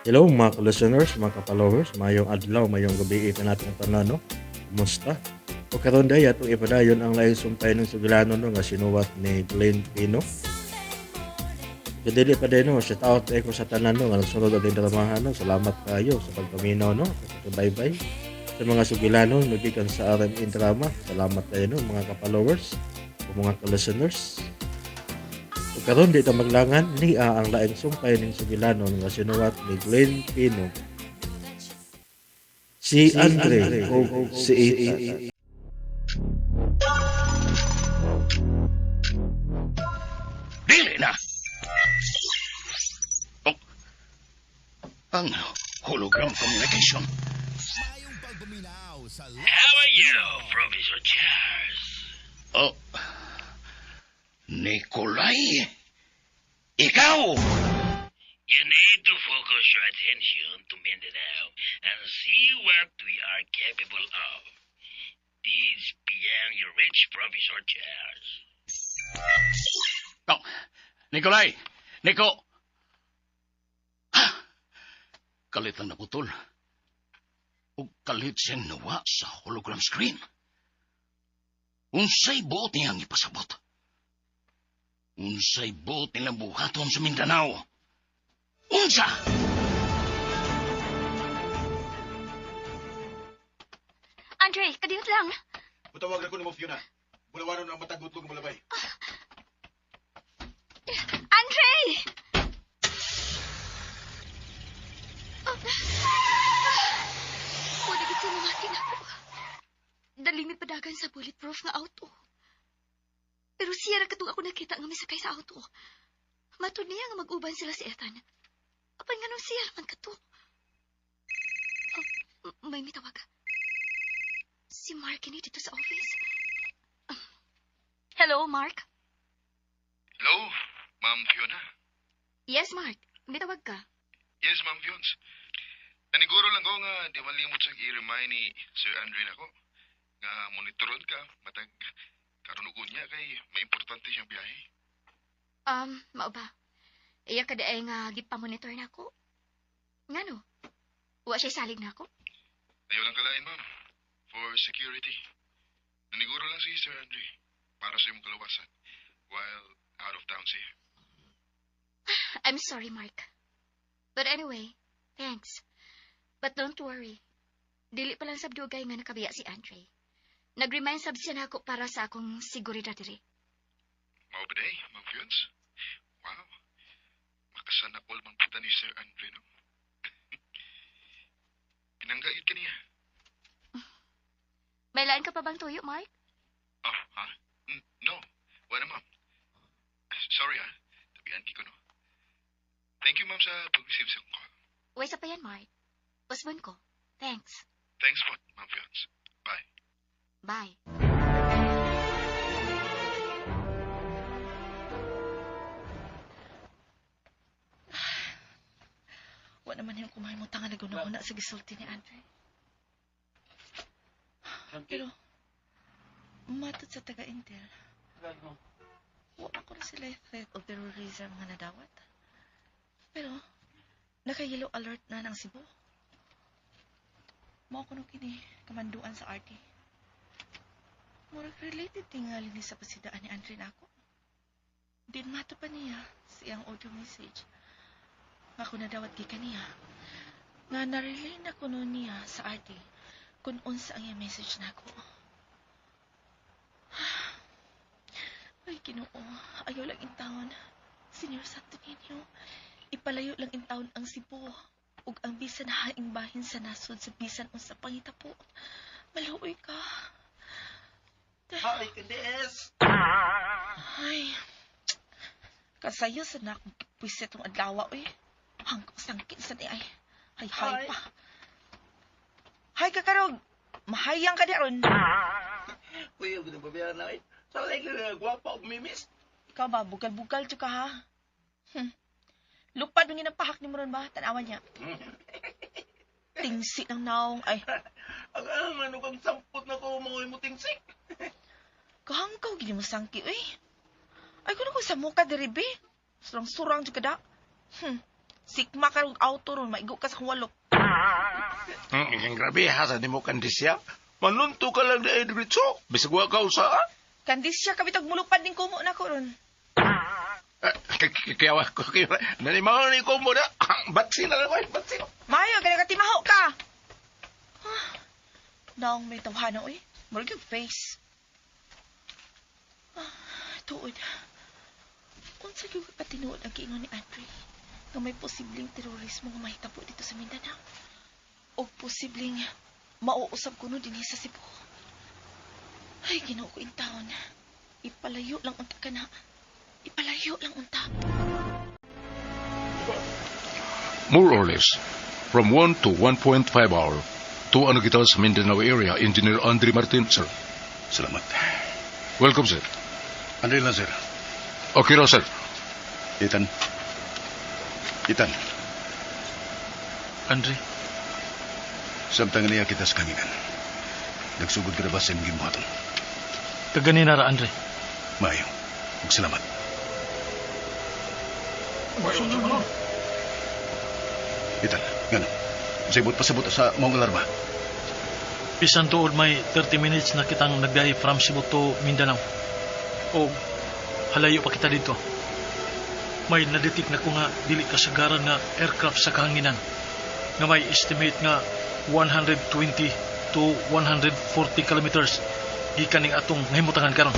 Hello mga ka-listeners, mga ka-followers, mayong adlaw, mayong gabi ito natong tanan, no? Kumusta? O karon day atong ipadayon ang lain sumpay ng sugilano no nga sinuwat ni Glenn Pino. Kadili pa din no, shout out ko sa tanan no nga nagsunod ang dramahan no. Salamat kayo sa pagpaminaw no. Bye-bye. Sa mga sugilano nagikan sa RMN Drama, salamat kayo no mga ka-followers, o mga ka-listeners. O karon di ta maglangan ni ang laing sumpay ng sugilano nga sinuwat ni Glenn Pino. Si Andre o si Ethan. Dili na! Oh, ang hologram communication. How are you, Professor Charles? Oh, Nikolay? Ikaw? You need to focus your attention to Mindanao and see what we are capable of. This beyond your reach, Professor Charles. Oh, Nikolay! Niko! Ha! Kalit lang naputol. O kalit siyang nawa sa hologram screen. Unsay buot niyang ipasabot. Unsay buot nilang buhaton sa Mindanao. Unsa? Andre, kadiyot lang. Butawag na ko ni mo, Fiona. Bulawaron ang matagot kong malabay. Andre! Pwede ka sinumatin ako. Dalimi padagan sa bulletproof nga auto. Pero siya ra katong ako nakita nga may sakay sa auto. Matod niya nga mag-uban sila si Ethan. Apan nga nung siya man kato. May mitawag. Si Mark ini dito sa office. Hello, Mark? Hello, Ma'am Fiona. Yes, Mark. Mitawag ka. Yes, Ma'am Fions. Naniguro lang ko nga di malimot sa i-remind ni Sir Andre nako nga monitoron ka matag karunugon niya kay may importante siyang biyahe. Mao ba? Iya kada ay nga gipamonitor na ako. Ngano? Wa siya salig na ako? Ayaw lang kalain, Ma'am. For security. Naniguro lang si Sir Andre para sa iyong kalawasan while out of town siya. I'm sorry, Mark. But anyway, thanks. But don't worry. Dili pa lang sab dugay nga nakabiya si Andre. Nag-remind sab siya na ako para sa akong seguridad diri. Mao ba day, Ma'am Fions? Wow. Makasana all man puta ni Sir Andre, no? Pinanggait ka niya. May lain ka pa bang tuyo, Mark? Oh, ha? No. Wala, Ma'am. Sorry, ha? Tabihan ko, no? Thank you, Ma'am, sa pag-receive sa akong call. Uy, sa pa yan, Mark. Usbon ko. Thanks. Thanks po, Ma'am Fions. Bye. Bye. Wa naman yung kumahimutangan na guna-una sa gisulti ni Andre. Pero, matod sa taga-intel, wala ko na sila threat o terrorism nga nadawat. Pero, naka-yellow alert na ng Cebu. Mao ko nung kini, kamanduan sa RT. Murag related tingali ni sa pasidaan ni Andre na ako. Din mato pa niya siyang audio message. Ako nadawat gikan niya. Nga narelay na kuno niya sa RT kung unsa ang iyang message na ako. Ay, Ginoo, ayaw lang intawon. Senior Santo Niño, ipalayo lang intawon ang Cebu ug ang bisan haing bahin sa nasod sa bisan unsa pangitapo. Maluoy ka. Hi, Candice! Ay, kasayo sa na akong kipwisit ng adlawa, oy. Hanggang sangkit sa ni ay. Hay pa. Hay ka karog. Mahayang ka diaron. Uy, ang gandang babayaran na eh. Sa like na gwapa o mimis. Ikaw ba, bugal-bugal ka ha? Lupad ng ginapahak ni mo ron ba? Tanawan niya. Tingsi ng naong. Ay, Ang ano kang sampot na ko mga imuting-sik. kahangkaw gini mo sangki, uy. Ay, kung ako sa muka diri, be. Surang-surang juga da. Sikma ka rong auto ron, maigo ka sa kuwalok. Grabe, hasa ni mo kandisya. Manunto ka lang na Edritso. Bisag wa ka usaan. Kandisya ka bitag mulupad ning kumo na ko ron. Kaya nanimaw ni ko mo na. Batsi na lang, batsi. Mayo, gani ka timaho ka. Naong may tawhana, oy. Murag yung face. Tuod. Unsa gyud ka tinuod ang giingon ni Andre nga may posibleng terorismo nga mahitabo dito sa Mindanao o posibleng mauusab kuno dinhi sa Cebu. Ay, Ginoo ko in taon. Ipalayo lang unta ka na. Ipalayo lang unta. More or less, from 1 to 1.5 hour, to ano kita sa Mindanao area, Engineer Andre Martin, sir. Salamat. Welcome, sir. Andre lang, sir. Okay raw, sir. Ethan. Andre, Samtang niya kita sa kanginan. Nagsugod ka na ba sa imong gibuhaton? kaganina ra Andre. Maayo. Magsalamat. Ethan, ngano? Pasabot sa mong alarma. Bisan tuod may 30 minutes na kitang nagbiyahe from Cebu to Mindanao. O halayo pa kita dito. May nadetik na ko nga dili kasagaran nga aircraft sa kahanginan nga may estimate nga 120 to 140 kilometers gikan ning atong nahimutangan karon.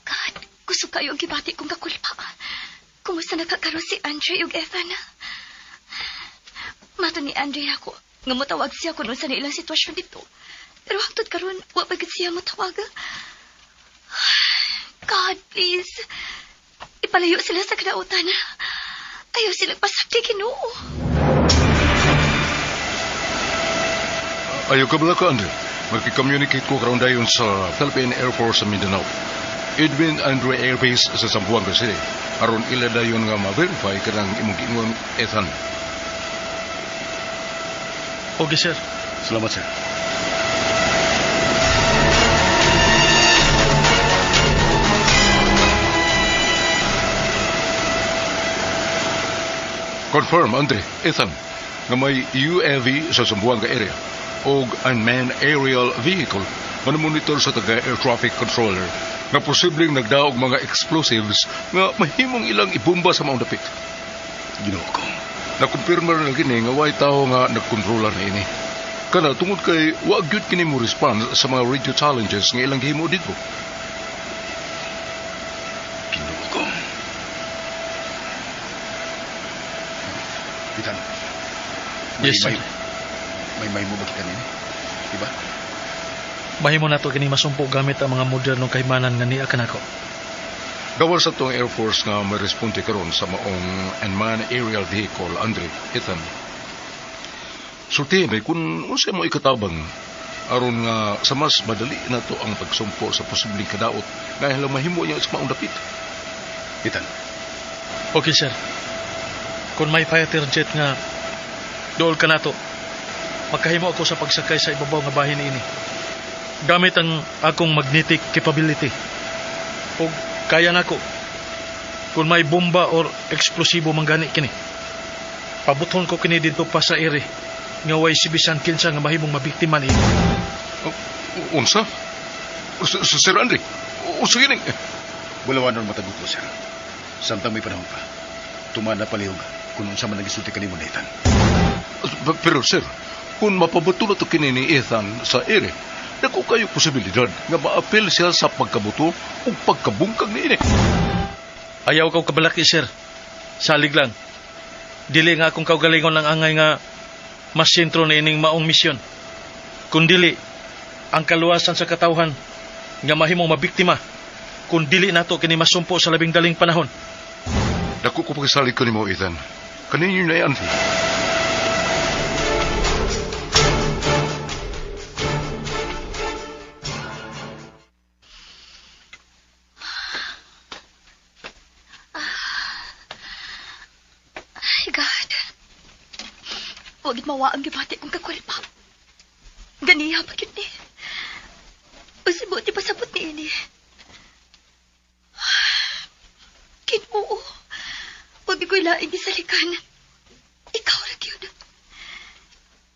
God, gusto kayo ang gibati kong kakulpa. Kumusta nakakaroon si Andre ug Ethan? Mato ni Andre ako, nga motawag siya kung sa ilang sitwasyon dito. Pero hangtod karon, wa pa gid siya motawag. God, please. Ipalayo sila sa kadautan. Ayaw silang pasakti, Ginoo. Ayaw ka bala ka, Andre. Magki-communicate ko karoon dayon sa Philippine Air Force sa Mindanao. Edwin Andre Air Base sa Zamboanga City. Aron ila dayon nga ma-verify kanang imong giingon, Ethan. Okay, sir. Salamat, sir. Confirm, Andre, Ethan, nga may UAV sa Zamboanga area o unmanned aerial vehicle manumonitor sa taga-air traffic controller na posibleng nagdaog mga explosives nga mahimong ilang ibomba sa maong dapit. Ginoo ko. Nakumpirma na gini nga way tao nga nagkontrola na ini. Kana tungod kay wa gyud kini mo respond sa mga radio challenges nga ilang gihimo dito. Ginoo ko. Ethan. Yes, sir. May mo ba kita nini? Diba? Mahimo na to kini masumpo gamit ang mga modernong kahimanan nga niya kanako. Gawas sa tong Air Force nga may responde karon sa maong unmanned aerial vehicle, Andre, Ethan. Sulti may kung unsa mo ikatabang aron nga sa mas madali na to ang pagsumpo sa posibleng kadaot nga halang mahimo niya sa maong dapit. Ethan. Okay, sir. Kung may fighter jet nga dool ka na to, magkahimo ako sa pagsakay sa ibabaw nga bahin ini. Gamit ang akong magnetic capability. O kaya nako kung may bomba or eksplosibo manggani kini. Pabuton ko kini dito pa sa ere nga way sibisan kinsa nga mahimong mabiktima ni. Unsa? Sir Andre, unsa yun? Wala matagot ko, sir. Samtang may panahon pa. Tumana palihog kung unsa man nagisulti kanimo na Ethan. Pero sir, kung mapabuto na to kini ni Ethan sa ere, dako kayo posibilidad nga ma-appeal siya sa pagkabuto o pagkabungkag ni ini. Ayaw kaw kabalaki, sir. Salig lang. Dili nga akong kaugalingon ng angay nga mas sentro na ining maong misyon. Kung dili, ang kaluwasan sa katawhan nga mahimong mabiktima, kung dili nato kini masumpo sa labing daling panahon. Dako ko pakisalig ko ni mo, Ethan. Kaninyo na yan. Ay, God. Huwag mawa ang gibati kong kakulpa. Ganiya pa yun eh. Pasibot di pasabot ni ini. Kinuo. Huwag ko'y laing isalikan. Ikaw ra yun.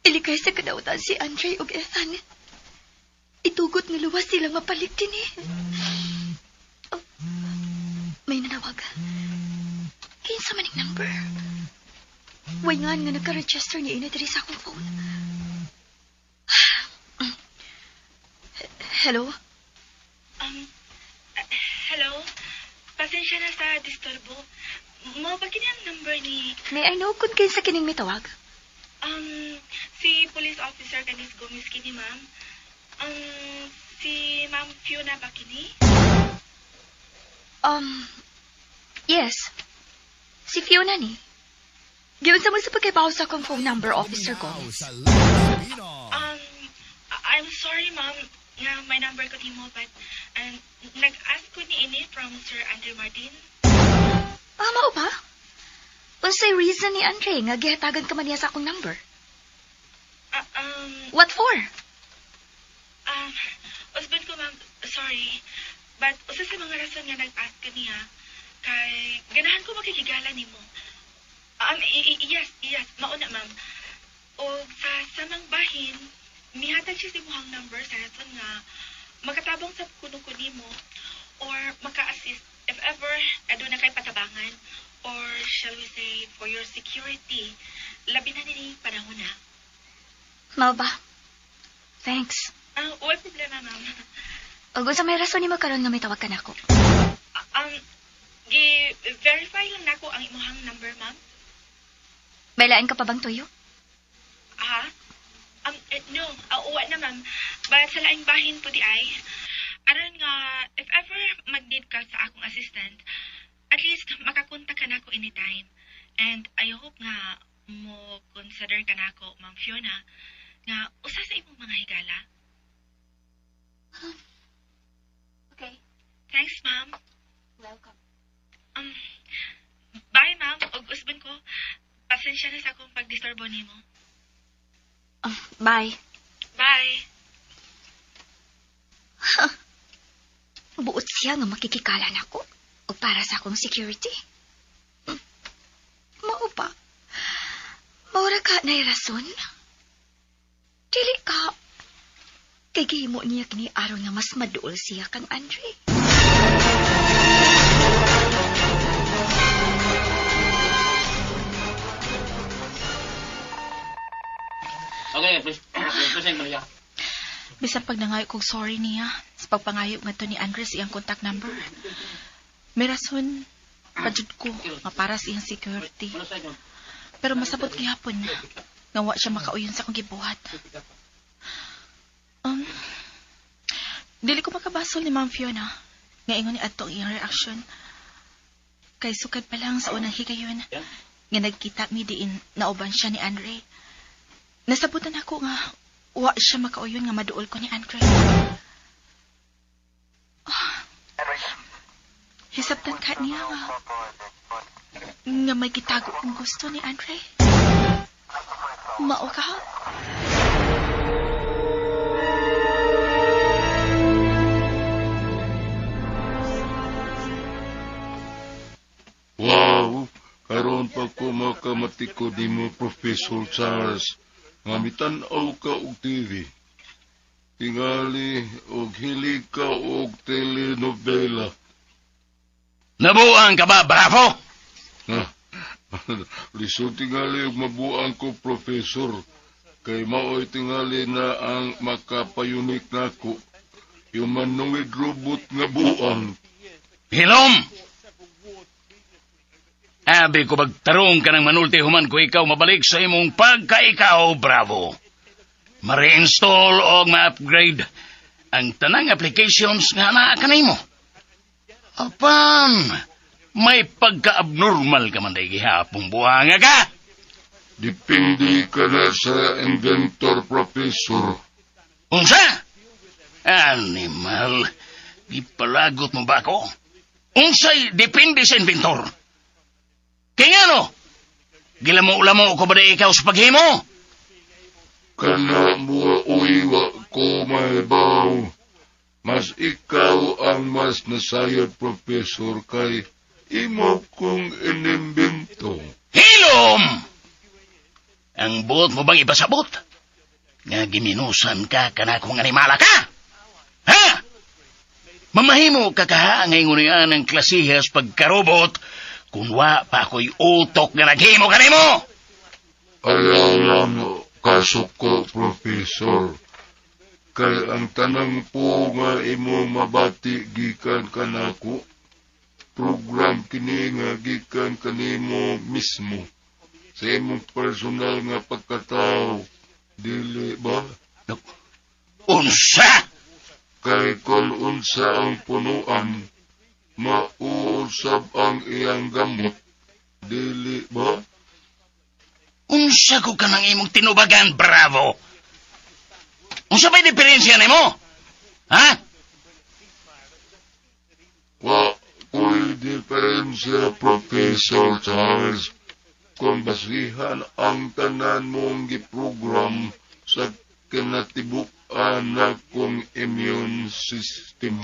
Ilikay sa kadautan si Andre ug Ethan. Itugot nga luwas sila mapalit din eh. Oh, may nanawag. Kinsa maning number? Wayngan nga nagka-register ni ina diri sa akong phone. Hello? Hello? Pasensya na sa disturbo. Mo ba kini ang number ni... May I know kung kinsa kining may tawag? Si police officer Canis Gomez kini, ma'am. Si Ma'am Fiona ba kini? Yes. Si Fiona ni. Giyon sa mo sa pagkibaw sa akong phone number, Officer Gomez. I'm sorry, ma'am, nga may number ko nimo, but nag-ask ko ni ini from Sir Andre Martin. Mao ba? Unsay reason ni Andre nga gihatagan ka man niya sa akong number? What for? Husband ko, ma'am, sorry, but usa sa mga rason nga nag-ask ka niya, kay ganahan ko makikigala nimo. Yes, mauna, ma'am. O sa samang bahin, mihatag siya si muhang number sa rason nga makatabang sa kuno-kuni mo or maka-assist if ever ado na kay patabangan or shall we say for your security. Labi na nini panahon na. Mao ba? Thanks. Wala problema, ma'am. O sa may rason ni mo karon nga may tawag ka nako. Verify lang nako ang imuhang number, ma'am. May lain ka pa bang tuyo? No, uwa na, ma'am. But sa laing bahin po di ay, aron nga, if ever mag-need ka sa akong assistant, at least makakontak ka nako anytime. And I hope nga mo consider ka nako, Ma'am Fiona, nga usa sa imong mga higala. Okay. Thanks, ma'am. Welcome. Bye, ma'am. Og usbon ko, pasensya na sa akong pagdisturbo nimo. Bye. Bye. Buot siya nga makikikala nako o para sa akong security. Mao ba? Maura ka na rason? Dili ka. Kay gihimo niya kini aron nga mas maduol siya kang Andre. Okay, present mo niya. Bisan pag nangayo kong sorry niya sa pagpangayo nga to ni Andres iyang contact number. May rason, pajud ko nga para sa iyang security. Pero masabot gihapon niya nga wa siya makauyon sa akong gibuhat. Dili ko makabasol ni Ma'am Fiona nga ingon ni adto ang iyang reaction. Kay sukad pa lang sa unang higayon nga nagkita mi diin nauban siya ni Andre. Nasabutan ako nga wa siya makauyon nga maduol ko ni Andre. Hisabtan ka niya nga may gitago kong gusto ni Andre. Mao ka? Wow, karon pa ko makamatiko di mo, Professor Charles. Ngamitan-aw ka og TV. Tingali og hilig ka og telenovela. Nabuang ka ba, Bravo? Lisod tingali og mabuang ko, Professor. Kay maoy tingali na ang makapayunik nako. Yung manungid robot nga buang. Hilom! Abi ko magtarong ka ng manulti human ko ikaw mabalik sa imong pagkaikaw, Bravo. Ma-reinstall o ma-upgrade ang tanang applications nga naa ka nimo. Apan, may pagka-abnormal ka man day gihapong buhanga ka. Depende ka na sa inventor, Professor. Unsa? Animal, ipalagot mo ba ako? Unsay depende sa inventor? Kaya ano? Gilamo-lamo ko ba na ikaw sa paghimo? Kana mo uiwa ko may baw. Mas ikaw ang mas nasayod, Professor, kay imo kong inimbento. Hilom! Ang buot mo bang ipasabot? Nga giminusan ka kanakong animala ka? Ha? Mamahimo ka ka ngay ngunian ng klasihas pagkarobot kung wa pa ako'y utok nga naghimo ka nimo. Ayaw lang kaso ko, Professor. Kay ang tanang po nga imo mabati gikan kanako. Program kini nga gikan kanimo mismo. Sa imong personal nga pagkatao. Dili ba? Unsa? Kay kung unsa ang punuan, mauusab ang iyang gamot. Dili ba? Unsa ko ka nang imong tinubagan, Bravo? Unsa ba'y diferensya nimo? Ha? Wa ko'y diferensya, Professor Charles, kung basihan ang tanan mong giprogram sa kinatibuk-an na kong immune system.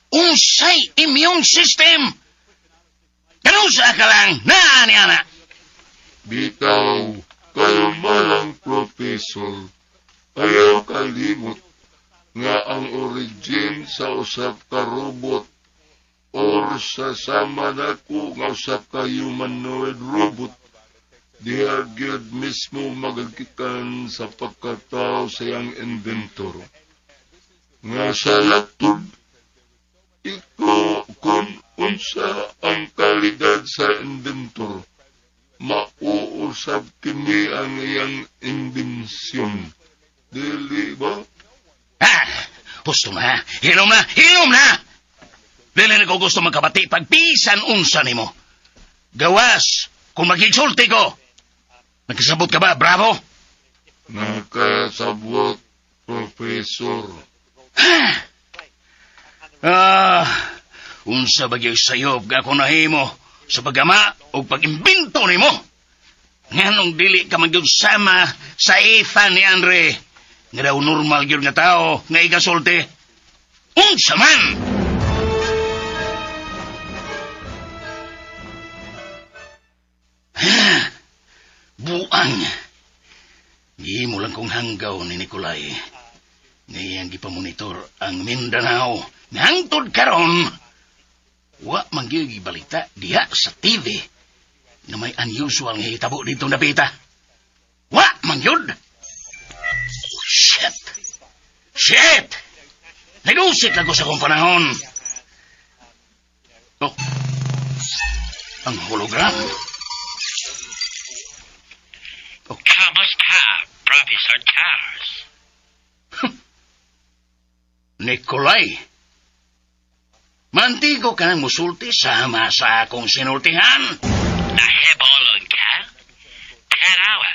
Unsay immune system? Kanusa ka lang, na. Bitaw, kayo malang, Professor. Ayaw kalimot nga ang origin sa usap ka robot or sa sama na ko nga usap ka humanoid robot diha gyud mismo magagikan sa pagkatao sa iyang inventor. Nga sa latod, ikaw kung unsa ang kalidad sa inventor, mauusab kini ang iyang imbensyon. Dili ba? Gusto na. Hilom na. Dili na ko gusto magkabati pagpisan unsa nimo. Gawas, kung magigsulti ko. Nagkasabot ka ba, Bravo? Nakasabot, Professor. Unsa bagay sayob ga ako nahimo sa pagama o pag-imbento nimo. Nganong dili ka magyudsama sa Ethan ni Andre. Nga daw normal yun nga tao nga ikasulti. Unsa man! Buang. Di mo lang kong hanggaw ni Nicolay. Ngayang gipamonitor ang Mindanao. Ngangtod karon. Wa mangyagi balita diha sa TV na may unusual nga hitabo dito napita. Wa mangyod. Shit! Nagusit lang ko sa kong panahon. Oh, ang hologram. Oh. Kamusta, Professor Charles? Nicolay, mantigo ka ng musulti sama sa akong sinultihan. Nahibolong ka? Tarawa.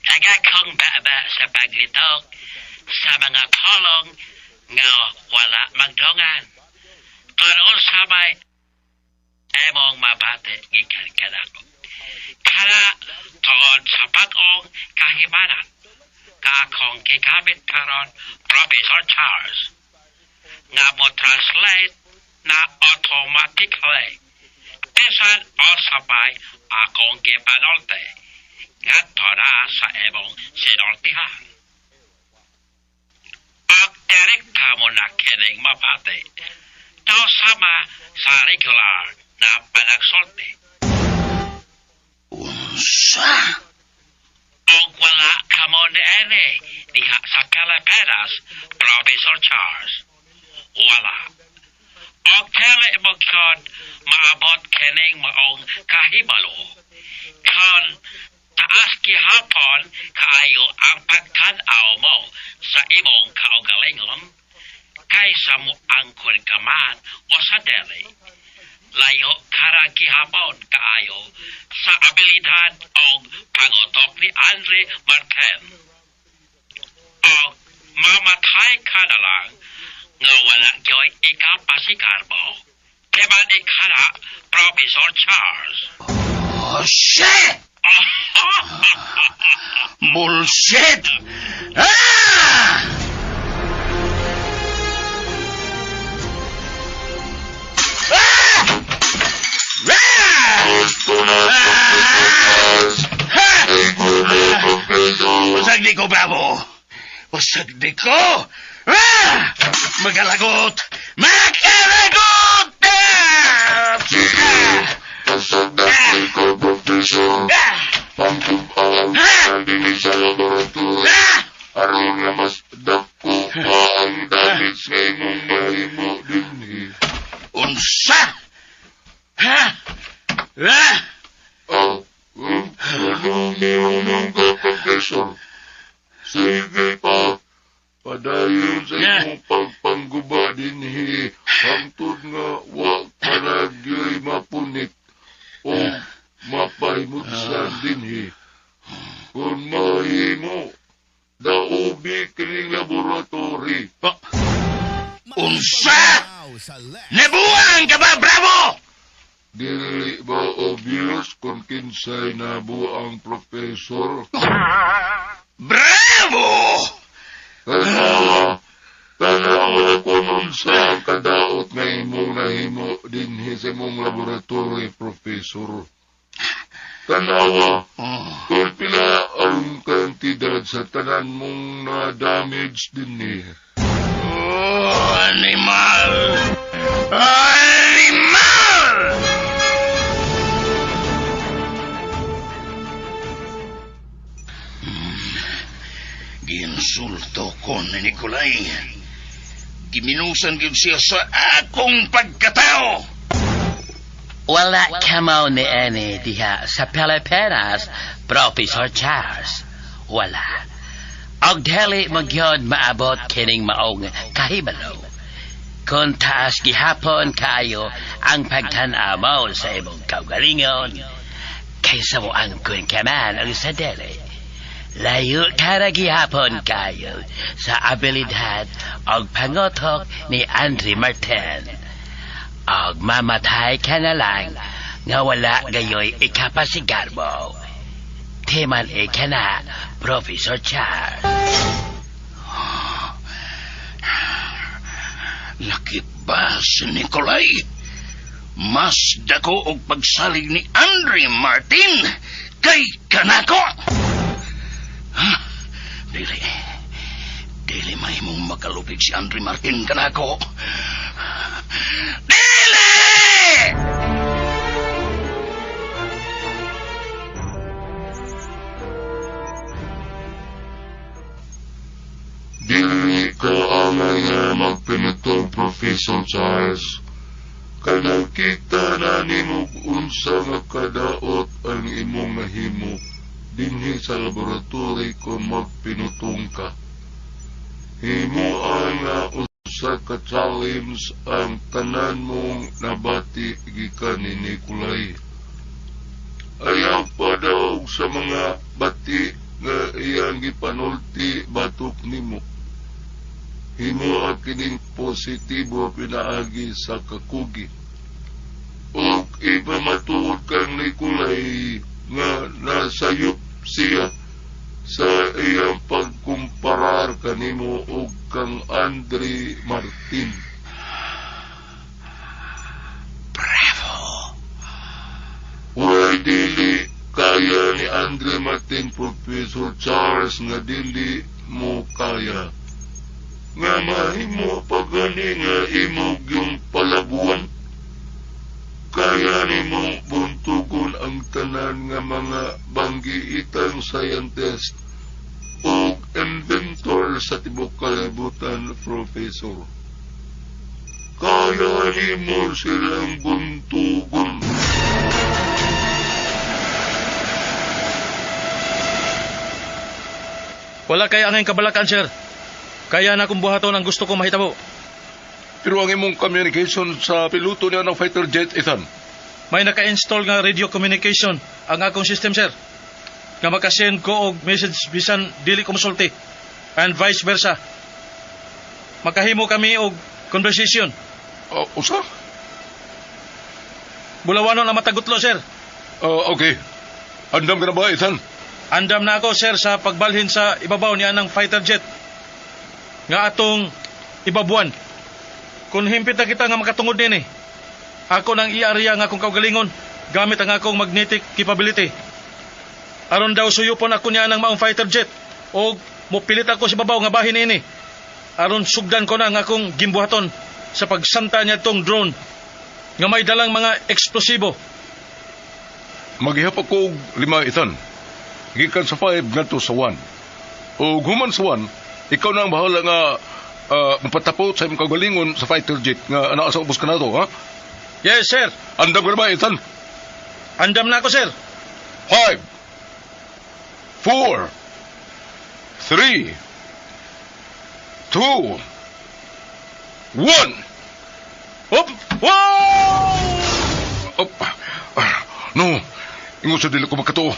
Nagakong baba sa paglitok sa mga kolong nga wala magdongan. Karoon sabay emong mabate gikan kanako. Kara tungod sa pag-ong kahimanan kakong gigamit karon Professor Charles nga mo translate na automatically. Esan o sabay akong gipanolte nga tora sa emong sinultihan. Pag direkta mo na kining mabate, to sama sa regular na panagsulti. Unsa? Og wala ka mo niene diha sa Pilipinas, Professor Charles. Wala. Og tele mo kyon maabot kining maong kahibalo. Kan taas gihapon kaayo ang pagtanaw mo sa imong kaugalingon kaysa mo angkon ka man o sa deli. Layo kara gihapon kaayo sa abilidad o pangotok ni Andre Martin. O mamatay ka na lang nga wala kyo'y ikapasikar mo. Keman ikara, Professor Charles. Oh, shit! Bullshit! Ah! Wasag di ko, Bravo! Wasag di ko! Magalagot! Magalagot! Pasag dati ko, Professor. Pangkubaan ka din sa laboratory. Aron nga mas dako pa ang damage nga imong mahimo din. Unsa? Anong niyong ka, Professor? Sige pa. Padayon sa imong pagpangguba din hangtod nga wa ka nagyoy mapunit o mapahimutsan din kung mahimo daubi kining laboratory. Unsa? Nabuang ka ba, Bravo? Dili ba obvious kung kinsay nabuang professor? Bravo! Tanawa kung unsa ang kadaot nga imong nahimo din sa imong laboratory, Professor. Tanawa, kung pila ang kantidad sa tanan mong na-damage din Animal! Animal! Ginsulto ko ni Nicolay. Giminusan yun siya sa akong pagkatao. Wala kamaw ni Annie diha sa Pilipinas, Professor Charles. Wala. Og dili magyod maabot kining maong kahibalo. Kung taas gihapon kayo ang pagtanaw mo sa imong kaugalingon, kaysa mo ang kunkaman o sa dili. Layo ka gihapon kayo sa abilidad o pangotok ni Andre Martin. Og mamatay ka na lang nga wala gayoy ikapasigar mo. Timan ka na, Professor Charles. Lakip ba si Nicolay? Mas dako og pagsalig ni Andre Martin kay kanako. Dili mahimong makalupig si Andre Martin kanako. Dili! Dili ka angay nga magpinitong Professor Charles. Kanang kita na nimo unsa nga kadaot ang imong nahimo dinhi sa laboratory kung magpinutong ka. Himo nga usa ka challenge ang tanan mong nabati gikan ni Nicolay. Ayaw pa daw sa mga bati nga iyang gipanulti batok nimo. Himo ang kining positibo pinaagi sa kakugi. O iba matuod kang Nicolay nga nasayop siya sa iyang pagkumparar kanimo og kang Andre Martin. Bravo! Wala dili kaya ni Andre Martin, Professor Charles, nga dili mo kaya. Nga mahimo pagani nga imog yung palabuan. Kaya ni mong buntugon ang tanan nga mga banggiitang scientist o inventor sa tibok kalibutan, Professor. Kaya ni mo silang buntugon. Wala kaya ang kabalakan, sir. Kaya na kong buhaton ang gusto kong mahitabo. Pero ang imong communication sa piloto niya ng fighter jet, Ethan? May naka-install nga radio communication ang akong system, sir. Nga makasend ko og message bisan dili ko musulti. And vice versa. Makahimo kami og conversation. Usa? Bulawanon ang matagutlo, sir. Okay. Andam ka na ba, Ethan? Andam na ako, sir, sa pagbalhin sa ibabaw niya ng fighter jet. Nga atong ibabuan. Kung himpit na kita nga makatungod din ako nang iariya nga akong kaugalingon gamit ang akong magnetic capability. Aron daw suyupon ako niya ng maong fighter jet o mupilit ako sa babaw nga bahin ini. Aron sugdan ko na ang akong gimbuhaton sa pagsanta niya tong drone nga may dalang mga eksplosibo. Maghihap ako og 5, Ethan. Gikan sa 5 ngadto sa 1. O human sa 1, ikaw na ang bahala nga mapatapot sa imong kagalingon sa fighter jet nga anaa sa ubos ka na to, ha? Yes, sir. Andam ka na ba, Ethan? Andam na ako, sir. 5, 4, 3, 2, 1. Hop! Wow! Op. No, ingon sa dili ko magkato.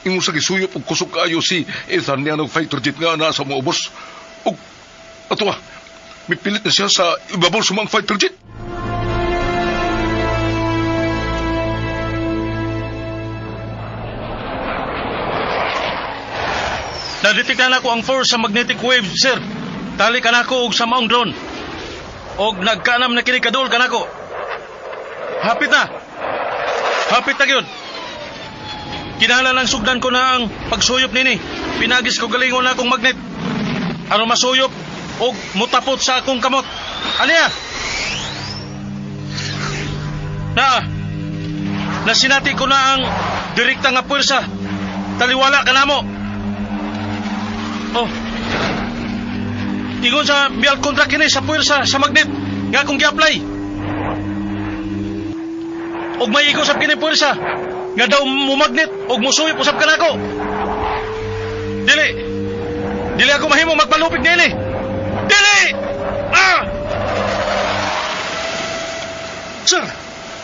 Ingon sa gisuyop og kusog kaayo si Ethan niya ng fighter jet nga nasa mga ubos. Og ato mipilit na siya sa ibabaw sa mga fighter jet. Naditiknan ako ang force sa magnetic wave, sir. Tali ka na ako og sa maong drone. Og nagkaanam na kini kadul ka na ako. Hapit na. Hapit na gyud. Kinahanglan ng sugdan ko na ang pagsuyop nini. Pinagis ko galingon na akong magnet. Aron masuyop og mutapot sa akong kamot. Aniya? Nasinati ko na ang direkta nga puwersa. Taliwala ka na mo. Oh. Ingon sa miyal kontra kini sa puwersa sa magnet nga akong gi-apply. Og may ikaw sab kini puwersa nga daw mo magnet og musuyop usab ka nako. Dili ako mahimo magpalupig nini. Dili! Sir,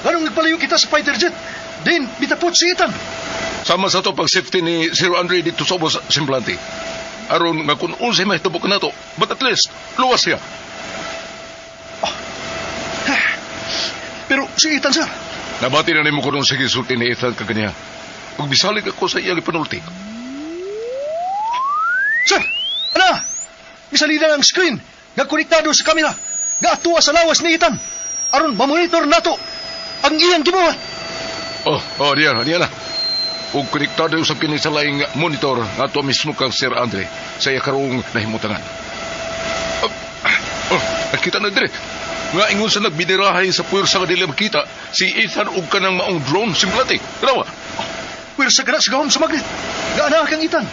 anong nagpalayo kita sa fighter jet? Din, bitapot si Ethan. Sama sa to pag-safety ni Sir Andre dito sa ubos simplante. Aron nga kung unsay may tubok na to, but at least, luwas siya. Pero si Ethan, sir. Nabati na nimo ko nung sige sulti ni Ethan kaganya. Kung bisalig ako sa iyang ipanulti. Sir, ana! Misalida ang screen, nagkonektado sa kamera, gaatuwa sa lawas ni Ethan. Aron mamonitor nato ang iyang gibuhat. Diyan na. Ug konektado sa kini sa laing monitor nga to mismo kang Sir Andre sa iya karong nahimutangan. Nakita na dire. Nga ingon sa nagbidirahay sa puwersa nga dili makita si Ethan ug kanang maong drone simplate. Kanawa? Puwersa ka na sa gahom sa magnet. Nga ana kang Ethan.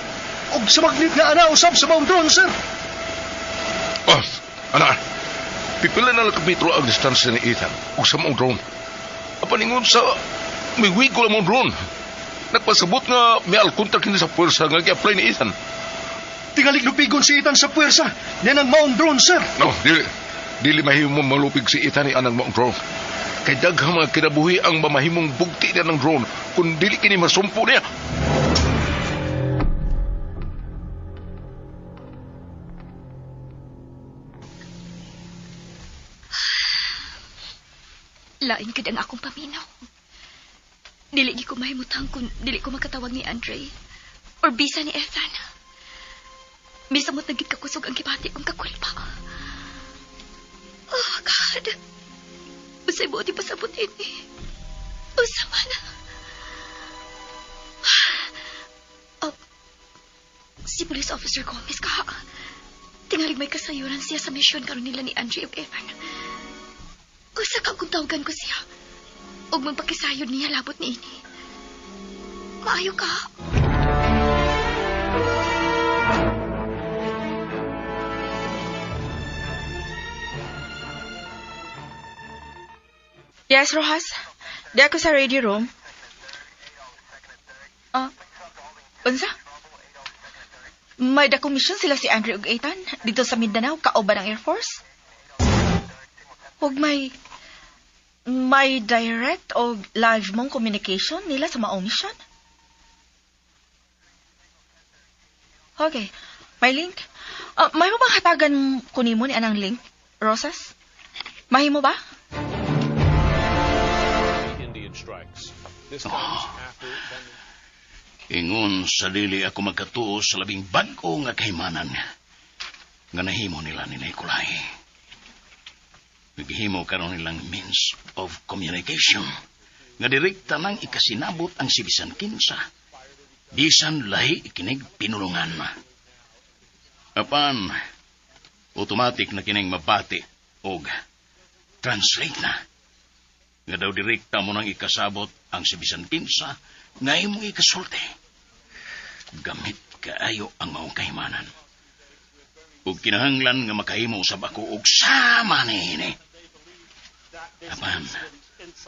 Ug sa magnet nga ana usab sa maong drone, sir. Ana. Pipila na lang metro ang distansya ni Ethan ug sa maong drone. Apan ingon sa may wig ko lang maong drone. Nagpasabot nga may alkontra kini sa puwersa nga gi-apply ni Ethan. Tingalig lupigon si Ethan sa puwersa. Yan ang maong drone, sir. No, dili mahimo malupig si Ethan ni anang maong drone. Kay daghang mga kinabuhi ang mamahimong bugti niya ng drone kung dili kini masumpo niya. Lain ka ang akong paminaw. Dili ko mahimutang kung dili ko makatawag ni Andre or bisa ni Ethan. Bisa mo tagit kakusog ang kibati ang kakulpa. Oh, God. Usay buti pasabot ini. Usama na. Si Police Officer Gomez ka. Tingalig may kasayuran siya sa misyon karon nila ni Andre ug Evan. Usa ka kung tawagan ko siya. Og magpakisayod niya labot ni ini. Maayo ka. Yes, Rojas. Di ako sa radio room. Unsa? May dakong mission sila si Andre ug Ethan dito sa Mindanao, kauban ng Air Force. Ug may direct o live mong communication nila sa maong mission? Okay. May link? May mo bang hatagan ko nimo ni anang link, Rosas? Mahimo ba? Ingon sa dili ako magkatuo sa labing bago nga kahimanan nga nahimo nila ni Nicolay. Naghimo karon nilang means of communication nga direkta nang ikasinabot ang si bisan kinsa. Bisan lahi ikinig pinulungan. Apan, automatic na kining mabati og translate na. Nga daw direkta mo nang ikasabot ang si bisan kinsa nga imong ikasulti. Gamit kaayo ang maong kahimanan. Ug kinahanglan nga makahimo usab ako og sama niini. Apan,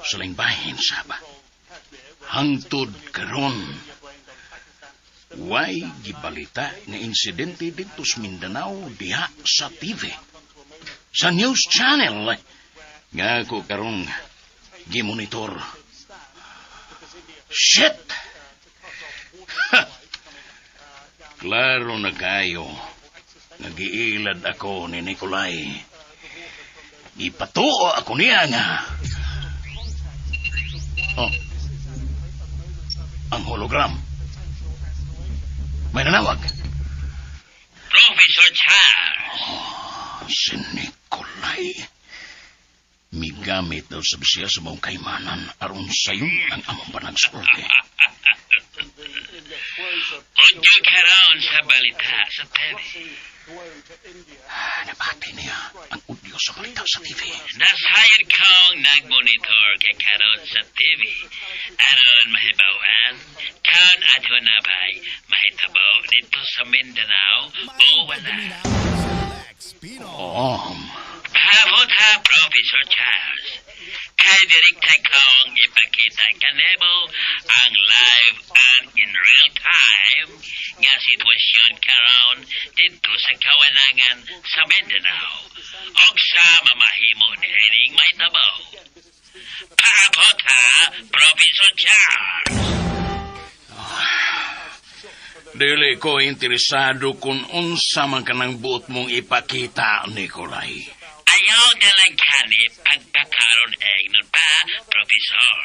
saling bahin saba. Hangtod karon. Way gibalita nga insidente dito sa Mindanao diha sa TV. Sa news channel nga ako karon gimonitor. Shit! Klaro na kayo. Nagiilad ako ni Nikolay. Ipatuo ako niya nga. Oh. Ang hologram. May nanawag. Professor Charles. Oh, si Nikolay. Migamit daw sa bisya sa mong kaimanan aron sayon ang among panagsulti. Udyo karon sa balita sa TV. Nabati niya ang udyo sa balita sa TV. Nasayad kong nagmonitor kay karon sa TV. Aron mahibawan, karon ato na ba'y mahitabaw dito sa Mindanao o wala? Pahabot ha, Professor Charles. Kay direkta kong ipakita kanebo ang live and in real time nga sitwasyon karon dito sa kawanangan sa Mindanao og sa mamahimo ni ining mahitabaw. Pahabot ha, Professor Charles. Dili ko interesado kung unsa man kanang buot mong ipakita, Nikolay. Ayaw dalagkani pagkakaroon nun pa, Professor.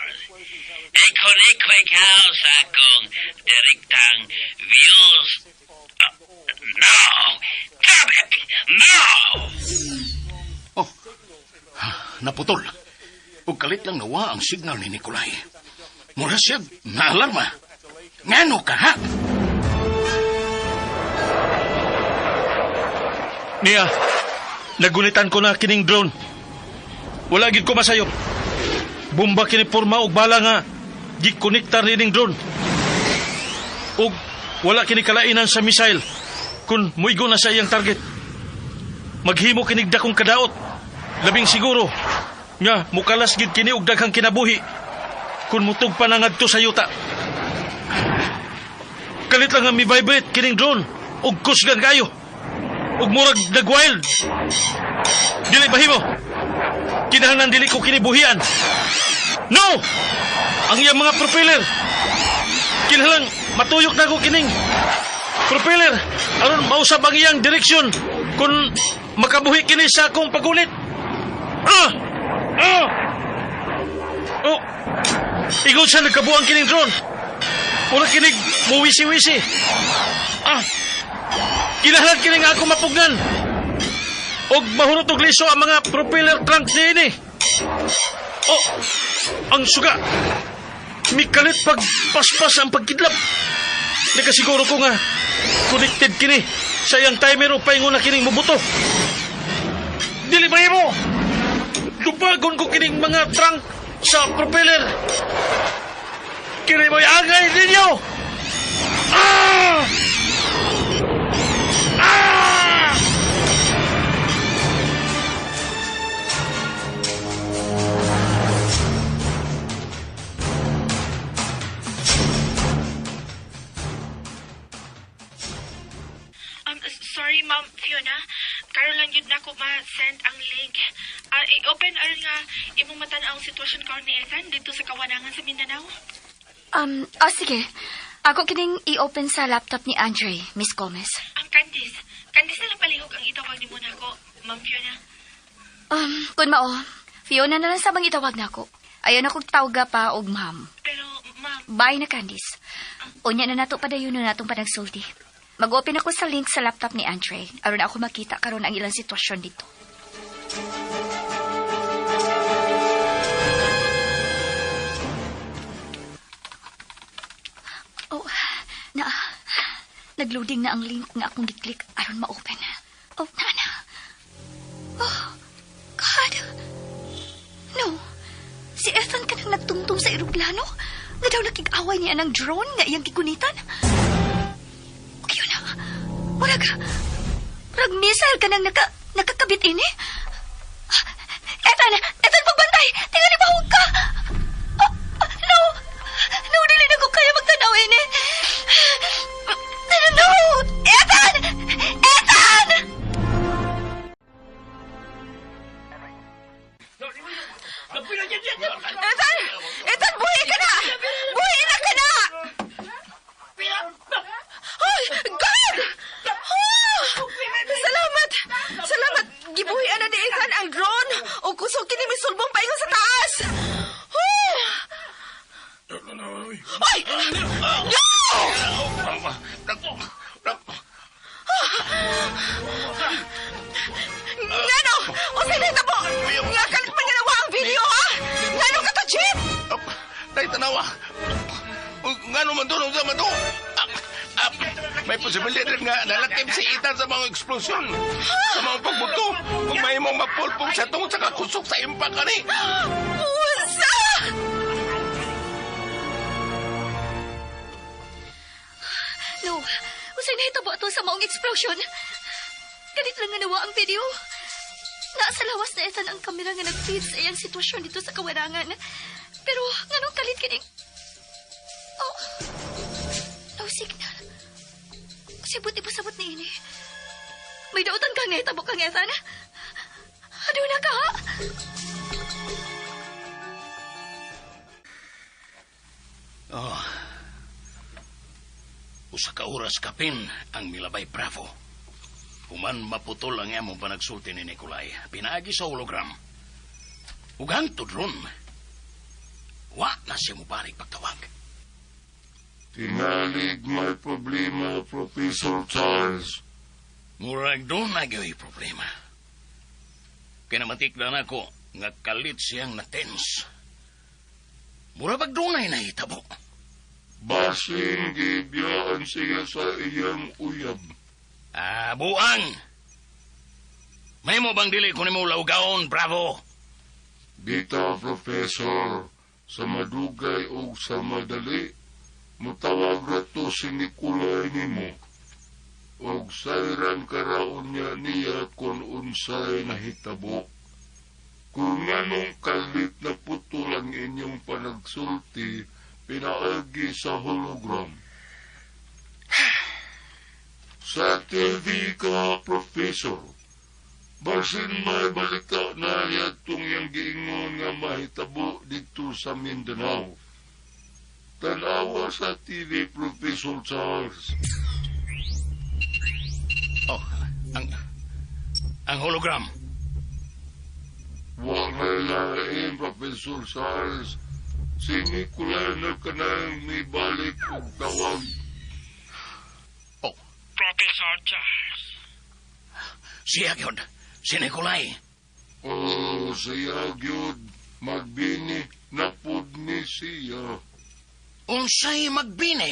Ikonik ko ikaw sa akong direktang views. No! Tabik! No! Oh, naputol. Ug kalit lang nawa ang signal ni Nikolay. Mura siya na alarma. Ngano ka, ha? Nia, nagunitan ko na kining drone. Wala gid ko masayop. Bomba kini porma og bala nga gikonektar ning drone. Ug wala kini kalainan sa missile kun muigo na sa iyang target. Maghimo kinig dakong kadaot. Labing siguro nga mukalas gid kini og daghang kinabuhi kun mutugpa na ngadto sa yuta. Kalit lang nga mi-vibrate kining drone og kusgan kayo. Ug murag nag-wild. Dili bahimo. Kinahanglan dili ko kinibuhian. No! Ang iyang mga propeller. Kinahanglan matuyok na ko kining propeller aron mausab ang iyang direksyon kung makabuhi kini sa akong pagunit. Oh! Igod sa nagkabuang kining drone. Wala kinig muwisi-wisi. Kinahanglan kini nga ako mapugnan. Og mahurot og liso ang mga propeller trunk niini. Oh, ang suga. Mikalit pag paspas ang pagkidlap. Nakasiguro ko nga connected kini sa iyang timer o paingon na kining mubuto. Dili ba mo? Dubagon ko kining mga trunk sa propeller. Kini mo'y angay ninyo! Sorry, Ma'am Fiona. Karon lang yun na ako ma-send ang link. I-open aron nga imong matan-aw ang sitwasyon karon ni Ethan dito sa kawanangan sa Mindanao. Sige. Ako kining i-open sa laptop ni Andre, Miss Gomez. Ang Candice. Candice na lang palihog ang itawag ni mo na ako, Ma'am Fiona. Kun mao, Fiona na lang sabang itawag na ako. Ayaw na kong tawga pa og ma'am. Pero, Ma'am... Bye na, Candice. Unya na nato padayon na natong panagsulti. Mag-open ako sa link sa laptop ni Andre aron ako makita karon ang ilang sitwasyon dito. Nagloading na ang link nga akong giklik aron ma-open. Oh, nana. Oh, God. No. Si Ethan ka nang nagtungtong sa eroplano? Nga daw nakig-away niya ng drone nga iyang kigunitan? Okay na. Murag missile ka nang nakakabit ini? Ethan, pagbantay! Tingali mahog ka! No, dili na ko kaya magtanaw ini. No! Ethan! Ethan, buhay ka na! Buhay na ka na! Ay, God! Salamat! Gibuhian na ni Ethan ang drone o kusog kini may sulbong paingon sa taas! Ay! Ngano! O sinita po! Nga kalit man ginawa ang video, ha? Ngano ka to, Chip? Day, tanawa. Ngano man doon sa mado? May posibilidad nga nalakip si Ethan sa mga eksplosyon. Sa mga pagbuto. Kung may mong mapulpong sa tungkol sa kakusok sa impak ka ni. Usa! No, usay na hitabo ato sa maong eksplosyon. Ganit lang nga nawa ang video. Nasa lawas na Ethan ang kamera nga nag-feed sa iyang sitwasyon dito sa kawarangan. Pero nganong kalit kining... Oh, no signal. Kasi buti pasabot ni ini. May dautan ka nga hitabo kang Ethan. Ano na ka, ha? Oh. Usa ka oras kapin ang Milabay Bravo. Human maputol ang among panagsulti ni Nicolay. Pinaagi sa hologram. Ug hangtod ron. Wa na siya mubalik pagtawag. Tinalig may problema, Professor Charles. Murag doon na gawin problema. Kinamatikdan ako nga kalit siyang na-tense. Murag doon na hinahitabo. Basin gibiyaan siya sa iyang uyab. Buang! May mo bang dili kunin mo laugaon, Bravo? Dita, Professor, sa madugay o sa madali, mutawag rato si Nicolay nimo. Og sayran karaon niya kung unsay nahitabo. Kung anong kalit na putol ang inyong panagsulti, pinaagi sa hologram. Sa TV ka, Professor. Basin may balita na yatong yung giingon nga mahitabo dito sa Mindanao. Tanawa sa TV, Professor Charles. Oh, ang hologram. Walay lain, Professor Charles. Si Nicolay na kanang may balik og tawag. Professor Charles. Siya yun. Si Nicolay. Oh, siya yun. Magbini. Napod ni siya. Unsay magbini?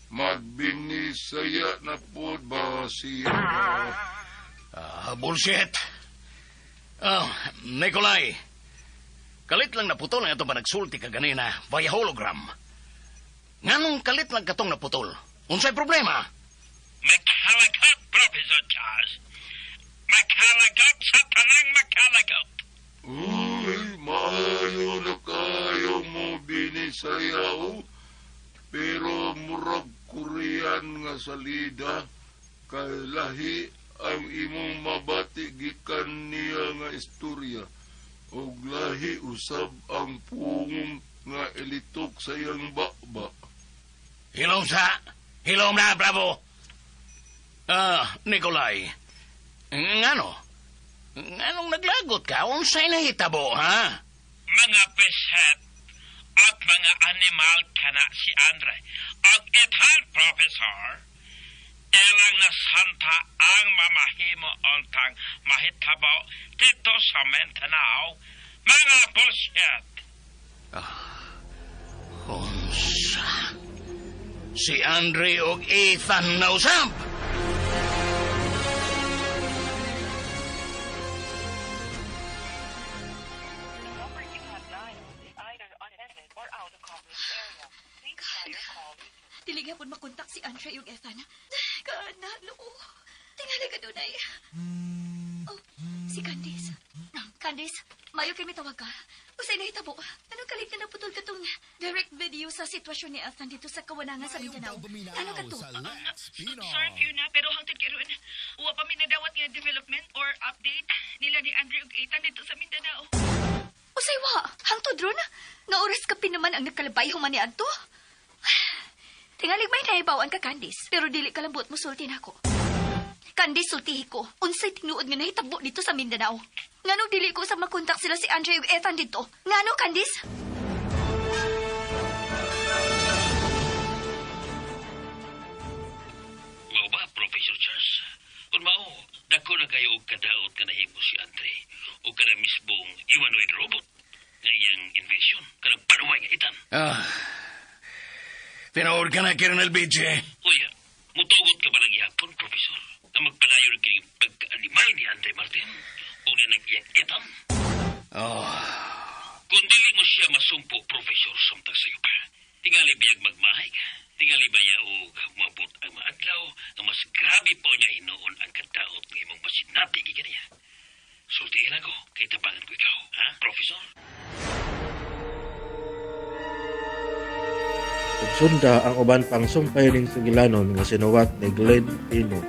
Magbini saya napod ba siya? Bullshit. Oh, Nicolay. Kalit lang naputol ang itong panagsulti ka ganina via hologram. Nganong kalit lang katong naputol? Unsay problema? Makalagot, Professor Charles. Makalagot sa tanang makalagot. Uy, maayo na kayo mo binisayaw. Pero murag Korean nga salida. Kay lahi ang imong mabati gikan niya nga istorya. Og lahi usab ang pungong nga ilitok sa iyang bakba. Hilom na, Bravo. Nicolay. Nganong naglagot ka? Unsay nahitabo, ha? Mga beset at mga animal kana si Andre. At Ethan, Professor, ilang na santa ang mamahimo ontang mahitabo dito sa Mindanao. Mga bullshit. Unsa? Si Andre og Ethan na usap. Dili gyapon makontak si Andre yung Ethan. Kanalo. Tingali ka doon ay. Oh, si Candice. Candice, mayo kay mitawag ka. Usay na hitabo. Anong kalit na naputol ka tong direct video sa sitwasyon ni Ethan dito sa kawanangan sa Mindanao? Ano ka to? Sorry, Fiona, pero hangtod karon. Wa pa mi nadawat nga development or update nila ni Andre ug Ethan dito sa Mindanao. Usay wa, hangtod ron. Nga oras ka pinaman ang nagkalabay human ni Adto. Tingalig may naibawan ka, Candice. Pero dili ka lambot mo sulti na ako. Candice, sultihi ko. Unsay tinuod nga nahitabo dito sa Mindanao. Ngano dili ko sa makontak sila si Andre ug Ethan dito? Ngano, Candice? Mao ba, Professor Charles? Kung mao, dako na kayo og kadaot ka nahimo si Andre o kana mismong humanoid robot nga iyang invention, kanang panuway nga itan. Tinood ka na, Colonel BJ. Uya, mutugot ka ba nagyapon, Professor? Na magpalayo rin kini pagka-animal ni Andre Martin o na nag-iyang itan? Kung dili mo siya masumpo, Professor, samtang sa'yo pa, tingali biyag magmahay ka. Tingali baya o mabot ang maadlaw na mas grabe po niya hinoon ang kadaot ng imong masinati giganiya. Sultihin ako, kay tabangan ko ikaw, ha, Professor? Sunda ang uban pang sumpay ning sugilanon nga sinuwat ni Glenn Pino.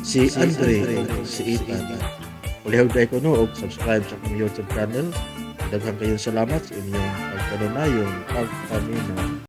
Si Andre, si Ethan. Ulihog na ko no, og subscribe sa akong YouTube channel. Daghang kayong salamat sa inyong pagpanunayong pagpaminaw.